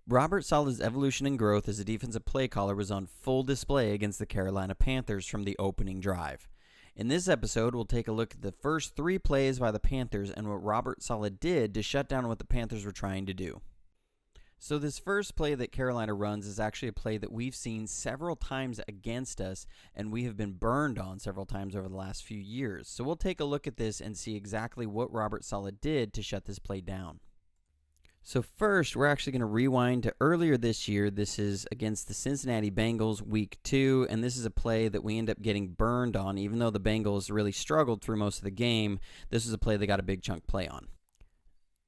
Robert Saleh's evolution and growth as a defensive play caller was on full display against the Carolina Panthers from the opening drive. In this episode, we'll take a look at the first 3 plays by the Panthers and what Robert Saleh did to shut down what the Panthers were trying to do. So this first play that Carolina runs is actually a play that we've seen several times against us, and we have been burned on several times over the last few years. So we'll take a look at this and see exactly what Robert Saleh did to shut this play down. So first, we're actually going to rewind to earlier this year. This is against the Cincinnati Bengals, Week 2, and this is a play that we end up getting burned on. Even though the Bengals really struggled through most of the game, this is a play they got a big chunk play on.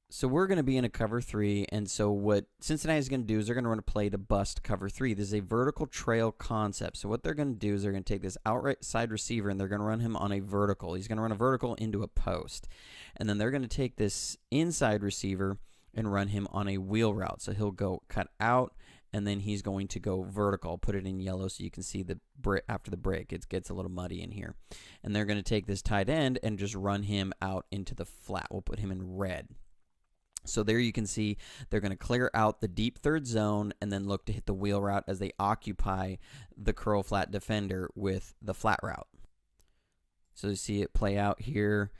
So we're going to be in a cover 3, and so what Cincinnati is going to do is they're going to run a play to bust cover 3. This is a vertical trail concept. So what they're going to do is they're going to take this outright side receiver, and they're going to run him on a vertical. He's going to run a vertical into a post. And then they're going to take this inside receiver and run him on a wheel route. So he'll go cut out, and then he's going to go vertical. I'll put it in yellow so you can see the after the break. It gets a little muddy in here. And they're going to take this tight end and just run him out into the flat. We'll put him in red. So there you can see they're going to clear out the deep third zone and then look to hit the wheel route as they occupy the curl flat defender with the flat route. So you see it play out here.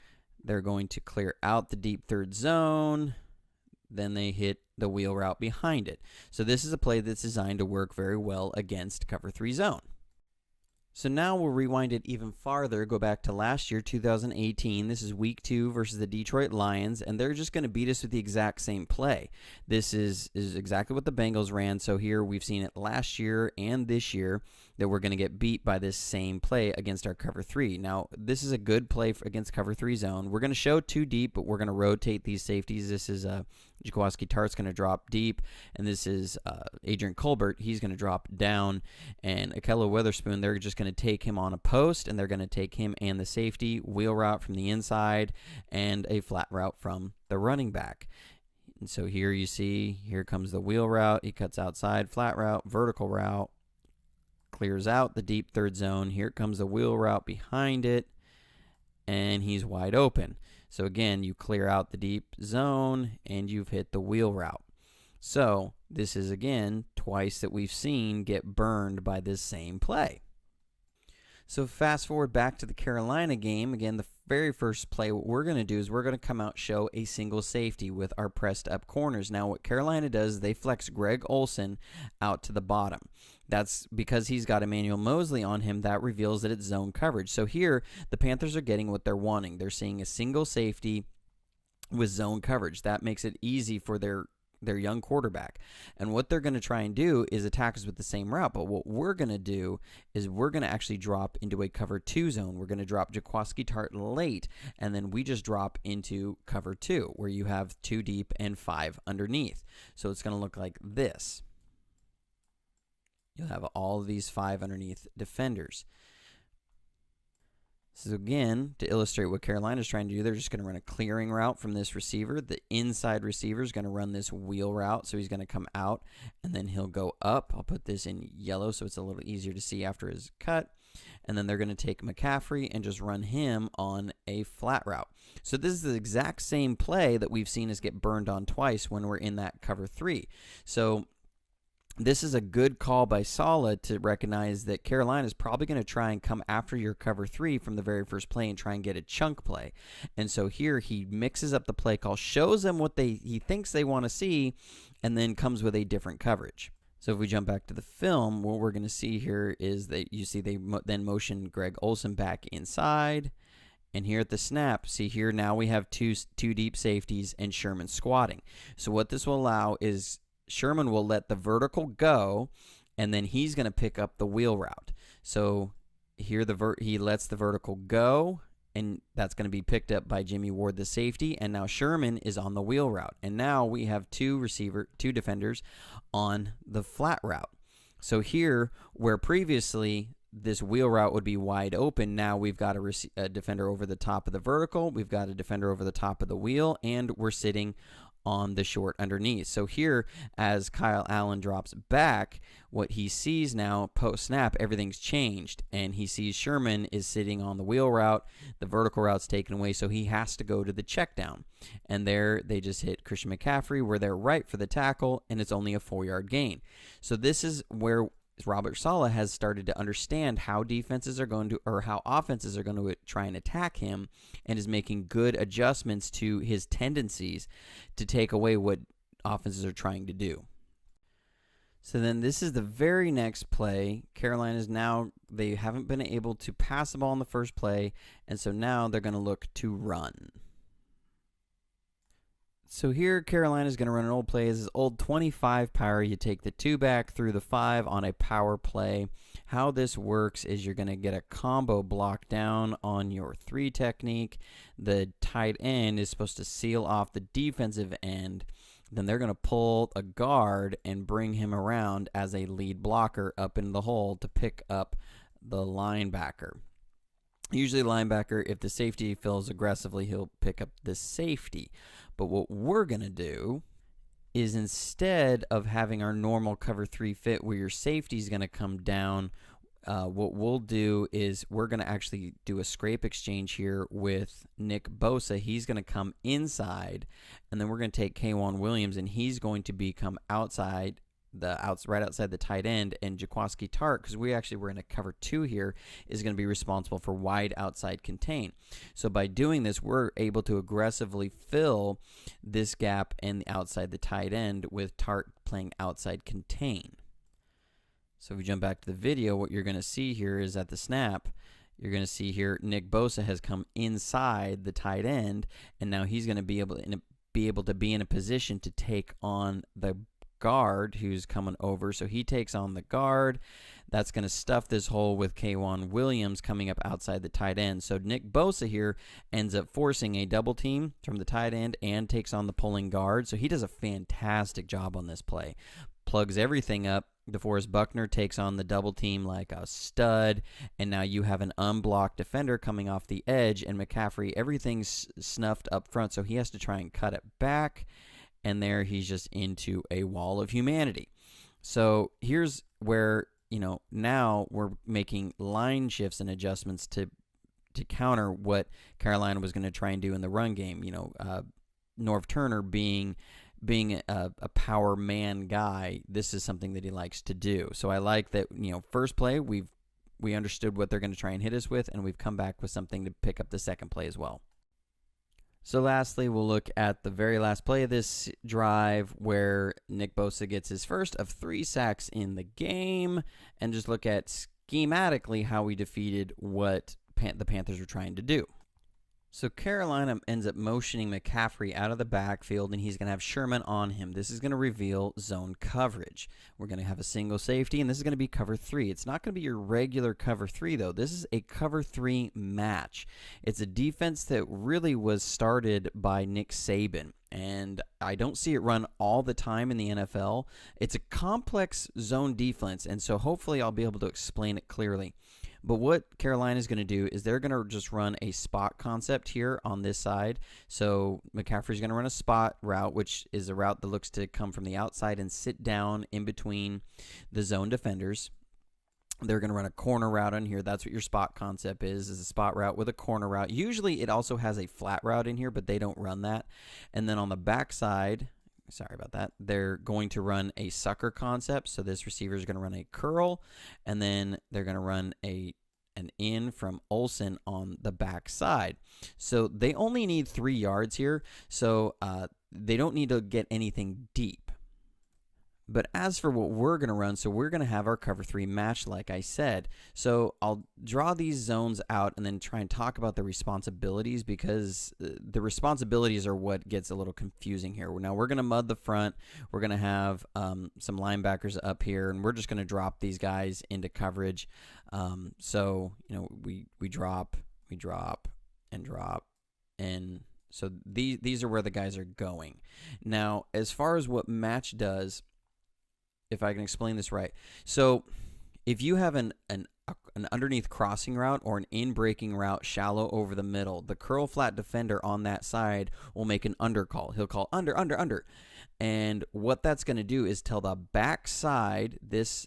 They're going to clear out the deep third zone. Then they hit the wheel route behind it. So this is a play that's designed to work very well against cover 3 zone. So now we'll rewind it even farther, go back to last year, 2018. This is Week 2 versus the Detroit Lions, and they're just going to beat us with the exact same play. This is exactly what the Bengals ran, so here we've seen it last year and this year that we're going to get beat by this same play against our cover 3. Now, this is a good play against cover 3 zone. We're going to show 2 deep, but we're going to rotate these safeties. This is Jaquiski Tartt's going to drop deep, and this is Adrian Colbert. He's going to drop down, and Akello Witherspoon, they're just going to take him on a post, and they're going to take him and the safety, wheel route from the inside, and a flat route from the running back. And so here you see, here comes the wheel route. He cuts outside, flat route, vertical route, clears out the deep third zone. Here comes the wheel route behind it, and he's wide open. So again, you clear out the deep zone, and you've hit the wheel route. So this is, again, twice that we've seen get burned by this same play. So fast forward back to the Carolina game. Again, the very first play, what we're going to do is we're going to come out show a single safety with our pressed up corners. Now what Carolina does is they flex Greg Olsen out to the bottom. That's because he's got Emmanuel Mosley on him. That reveals that it's zone coverage. So here, the Panthers are getting what they're wanting. They're seeing a single safety with zone coverage. That makes it easy for their young quarterback. And what they're going to try and do is attack us with the same route. But what we're going to do is we're going to actually drop into a cover 2 zone. We're going to drop Jaquiski Tartt late, and then we just drop into cover 2, where you have 2 deep and 5 underneath. So it's going to look like this. You'll have all of these 5 underneath defenders. So again, to illustrate what Carolina's trying to do, they're just going to run a clearing route from this receiver. The inside receiver is going to run this wheel route, so he's going to come out, and then he'll go up. I'll put this in yellow so it's a little easier to see after his cut. And then they're going to take McCaffrey and just run him on a flat route. So this is the exact same play that we've seen us get burned on twice when we're in that cover 3. So this is a good call by Saleh to recognize that Carolina is probably going to try and come after your cover 3 from the very first play and try and get a chunk play. And so here he mixes up the play call, shows them what he thinks they want to see, and then comes with a different coverage. So if we jump back to the film, what we're going to see here is that you see they then motion Greg Olsen back inside. And here at the snap, see here now we have two deep safeties and Sherman squatting. So what this will allow is Sherman will let the vertical go, and then he's going to pick up the wheel route. So here he lets the vertical go, and that's going to be picked up by Jimmy Ward, the safety, and now Sherman is on the wheel route. And now we have 2 defenders on the flat route. So here, where previously this wheel route would be wide open, now we've got a defender over the top of the vertical, we've got a defender over the top of the wheel, and we're sitting on the short underneath. So here, as Kyle Allen drops back, what he sees now, post-snap, everything's changed, and he sees Sherman is sitting on the wheel route, the vertical route's taken away, so he has to go to the check down. And there, they just hit Christian McCaffrey, where they're right for the tackle, and it's only a 4-yard gain. So this is where Robert Saleh has started to understand how defenses are going to, or how offenses are going to try and attack him, and is making good adjustments to his tendencies to take away what offenses are trying to do. So then this is the very next play. Carolina's now, they haven't been able to pass the ball in the first play, and so now they're going to look to run. So here, Carolina's going to run an old play. This is old 25 power. You take the 2 back through the 5 on a power play. How this works is you're going to get a combo block down on your 3 technique. The tight end is supposed to seal off the defensive end. Then they're going to pull a guard and bring him around as a lead blocker up in the hole to pick up the linebacker. Usually linebacker, if the safety fills aggressively, he'll pick up the safety. But what we're going to do is, instead of having our normal cover 3 fit where your safety is going to come down, what we'll do is we're going to actually do a scrape exchange here with Nick Bosa. He's going to come inside, and then we're going to take K'Wan Williams, and he's going to become outside, right outside the tight end, and Jaquiski Tartt, because we're in a cover 2 here, is going to be responsible for wide outside contain. So by doing this, we're able to aggressively fill this gap and outside the tight end with Tartt playing outside contain. So if we jump back to the video, what you're going to see here is at the snap, you're going to see here Nick Bosa has come inside the tight end, and now he's going to be able to be in a position to take on the guard who's coming over. So he takes on the guard. That's going to stuff this hole with K'Wan Williams coming up outside the tight end. So Nick Bosa here ends up forcing a double team from the tight end and takes on the pulling guard. So he does a fantastic job on this play. Plugs everything up. DeForest Buckner takes on the double team like a stud, and now you have an unblocked defender coming off the edge, and McCaffrey, everything's snuffed up front, so he has to try and cut it back. And there he's just into a wall of humanity. So here's where, now we're making line shifts and adjustments to counter what Carolina was going to try and do in the run game. Norv Turner being a power man guy, this is something that he likes to do. So I like that, first play, we understood what they're going to try and hit us with, and we've come back with something to pick up the second play as well. So lastly, we'll look at the very last play of this drive where Nick Bosa gets his first of 3 sacks in the game, and just look at schematically how we defeated what the Panthers were trying to do. So Carolina ends up motioning McCaffrey out of the backfield, and he's going to have Sherman on him. This is going to reveal zone coverage. We're going to have a single safety, and this is going to be cover 3. It's not going to be your regular cover 3, though. This is a cover 3 match. It's a defense that really was started by Nick Saban, and I don't see it run all the time in the NFL. It's a complex zone defense, and so hopefully I'll be able to explain it clearly. But what Carolina is going to do is they're going to just run a spot concept here on this side. So McCaffrey's going to run a spot route, which is a route that looks to come from the outside and sit down in between the zone defenders. They're going to run a corner route in here. That's what your spot concept is a spot route with a corner route. Usually it also has a flat route in here, but they don't run that. And then on the backside, sorry about that, they're going to run a sucker concept. So this receiver is going to run a curl, and then they're going to run an in from Olsen on the backside. So they only need 3 yards here, so they don't need to get anything deep. But as for what we're going to run, so we're going to have our cover 3 match, like I said. So I'll draw these zones out and then try and talk about the responsibilities, because the responsibilities are what gets a little confusing here. Now we're going to mud the front. We're going to have some linebackers up here, and we're just going to drop these guys into coverage. So, we drop, and drop, and so these are where the guys are going. Now, as far as what match does, if I can explain this right. So if you have a an underneath crossing route or an in-breaking route shallow over the middle, the curl flat defender on that side will make an under call. He'll call under, under, under. And what that's going to do is tell the backside, this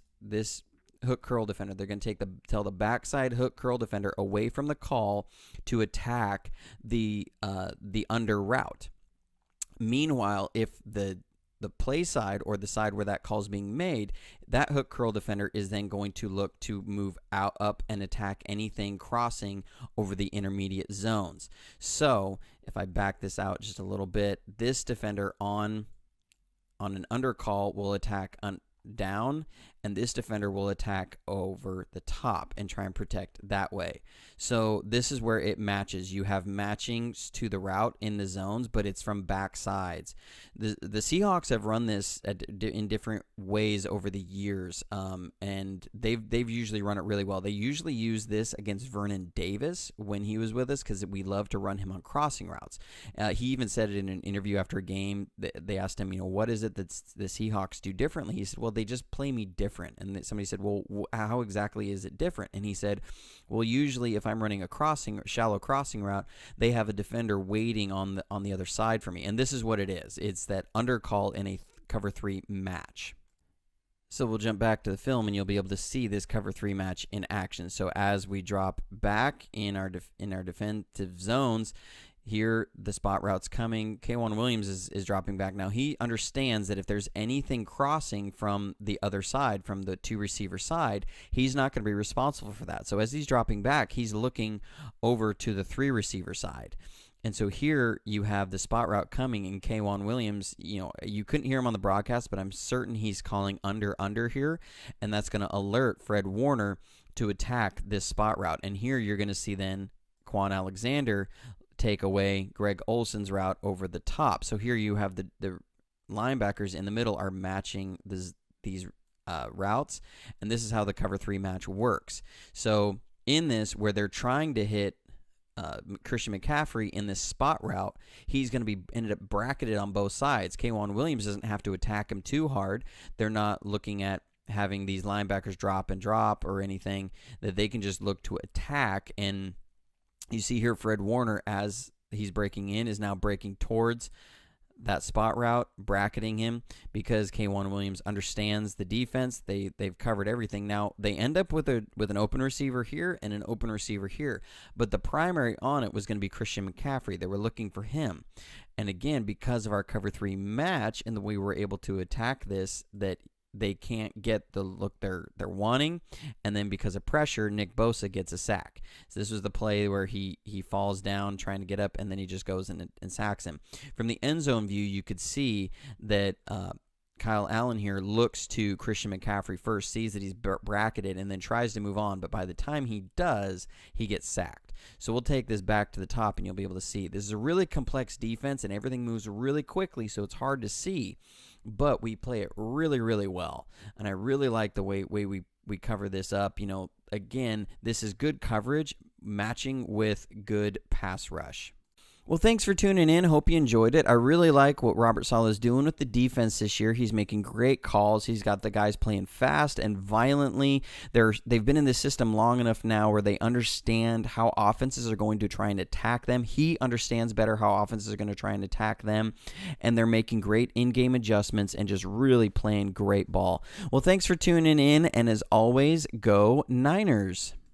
hook curl defender, they're going to tell the backside hook curl defender away from the call to attack the under route. Meanwhile, if the play side or the side where that call is being made, that hook curl defender is then going to look to move out, up, and attack anything crossing over the intermediate zones. So if I back this out just a little bit, this defender on an under call will attack down, and this defender will attack over the top and try and protect that way. So this is where it matches. You have matchings to the route in the zones, but it's from back sides. The Seahawks have run this in different ways over the years, and they've usually run it really well. They usually use this against Vernon Davis when he was with us because we love to run him on crossing routes. He even said it in an interview after a game. They asked him, what is it that the Seahawks do differently? He said, well, they just play me different. And somebody said, well, how exactly is it different? And he said, well, usually if I'm running a shallow crossing route, they have a defender waiting on the other side for me. And this is what it is. It's that under call in a cover 3 match. So we'll jump back to the film, and you'll be able to see this cover 3 match in action. So as we drop back in our defensive zones, here, the spot route's coming. K'Waun Williams is dropping back now. He understands that if there's anything crossing from the other side, from the 2-receiver side, he's not going to be responsible for that. So as he's dropping back, he's looking over to the 3-receiver side. And so here you have the spot route coming, and K'Waun Williams, you couldn't hear him on the broadcast, but I'm certain he's calling under here, and that's going to alert Fred Warner to attack this spot route. And here you're going to see then Quan Alexander take away Greg Olson's route over the top. So here you have the linebackers in the middle are matching these routes, and this is how the cover 3 match works. So in this, where they're trying to hit Christian McCaffrey in this spot route, he's going to be ended up bracketed on both sides. K'Waun Williams doesn't have to attack him too hard. They're not looking at having these linebackers drop and drop or anything, that they can just look to attack. And you see here Fred Warner, as he's breaking in, is now breaking towards that spot route, bracketing him, because K'Waun Williams understands the defense. They've covered everything. Now they end up with an open receiver here and an open receiver here, but the primary on it was going to be Christian McCaffrey. They were looking for him, and again, because of our cover 3 match and the way we're able to attack this, that they can't get the look they're wanting, and then because of pressure, Nick Bosa gets a sack. So this was the play where he falls down trying to get up, and then he just goes in and sacks him. From the end zone view, you could see that Kyle Allen here looks to Christian McCaffrey first, sees that he's bracketed, and then tries to move on, but by the time he does, he gets sacked. So we'll take this back to the top, and you'll be able to see. This is a really complex defense, and everything moves really quickly, so it's hard to see, but we play it really, really well, and I really like the way we cover this up. Again, this is good coverage matching with good pass rush. Well, thanks for tuning in. Hope you enjoyed it. I really like what Robert Saleh is doing with the defense this year. He's making great calls. He's got the guys playing fast and violently. They've been in this system long enough now where they understand how offenses are going to try and attack them. He understands better how offenses are going to try and attack them, and they're making great in-game adjustments and just really playing great ball. Well, thanks for tuning in, and as always, go Niners.